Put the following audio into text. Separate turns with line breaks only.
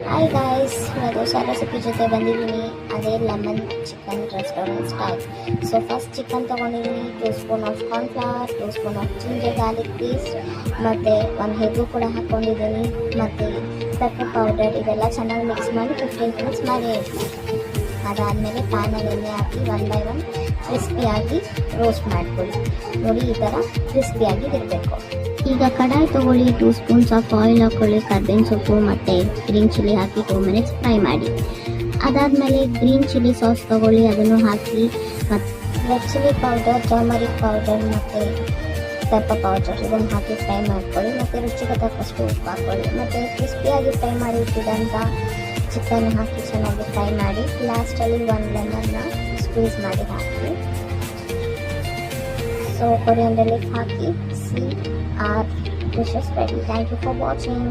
Hi guys, ಇವತ್ತು ಹೊಸ recipe ಜೊತೆ ಬಂದಿದ್ದೀನಿ. ಅದೇ lemon chicken restaurant style. So first chicken ತೊಗೊಂಡಿದ್ದೀನಿ, 2 spoon of cornflour, 2 spoon of ginger garlic paste, ಮತ್ತು 1 ಎಗ್ಗು ಕೂಡ ಹಾಕ್ಕೊಂಡಿದ್ದೀನಿ, ಮತ್ತು ಪೆಪ್ಪರ್ ಪೌಡರ್. ಇದೆಲ್ಲ ಚೆನ್ನಾಗಿ ಮಿಕ್ಸ್ ಮಾಡಿ 15 ಮಿನಿಟ್ಸ್ ಮ್ಯಾರಿನೇಟ್ ಮಾಡಿ. ಅದಾದಮೇಲೆ ಪ್ಯಾನಲ್ಲಿ ಎಣ್ಣೆ ಹಾಕಿ 1 ಬೈ 1 ಕ್ರಿಸ್ಪಿಯಾಗಿ ರೋಸ್ಟ್ ಮಾಡ್ಕೊಳ್ಳಿ. ನೋಡಿ, ಈ ಥರ ಕ್ರಿಸ್ಪಿಯಾಗಿ ಇರಬೇಕು. ಈಗ ಕಡಾಯಿ ತೊಗೊಳ್ಳಿ, 2 ಸ್ಪೂನ್ಸ್ ಆಫ್ ಆಯಿಲ್ ಹಾಕ್ಕೊಳ್ಳಿ, ಕರ್ಬೇವಿನ ಸೊಪ್ಪು ಮತ್ತು ಗ್ರೀನ್ ಚಿಲ್ಲಿ ಹಾಕಿ 2 ಮಿನಿಟ್ಸ್ ಫ್ರೈ ಮಾಡಿ. ಅದಾದಮೇಲೆ ಗ್ರೀನ್ ಚಿಲ್ಲಿ ಸಾಸ್ ತೊಗೊಳ್ಳಿ, ಅದನ್ನು ಹಾಕಿ ಮತ್ತು red chilli powder, turmeric powder ಮತ್ತು ಪೆಪ್ಪರ್ ಪೌಡರ್ ಇದನ್ನು ಹಾಕಿ ಫ್ರೈ ಮಾಡ್ಕೊಳ್ಳಿ. ಮತ್ತು ರುಚಿಗೆ ತಕ್ಕಷ್ಟು ಉಪ್ಪು ಹಾಕ್ಕೊಳ್ಳಿ. ಮತ್ತು ಕ್ರಿಸ್ಪಿಯಾಗಿ ಫ್ರೈ ಮಾಡಿ ಇಟ್ಟಿದ್ದಂಥ ಚಿಕನ್ ಹಾಕಿ ಚೆನ್ನಾಗಿ ಫ್ರೈ ಮಾಡಿ. ಲಾಸ್ಟಲ್ಲಿ 1 ಲೆಮನ್ನ ಸ್ಕ್ವೀಸ್ ಮಾಡಿ ಹಾಕಿ. ಸೊ ಕೊರಿಯಂಡರ್ ಲೀಫ್ ಹಾಕಿ. our dish is ready. Thank you for watching.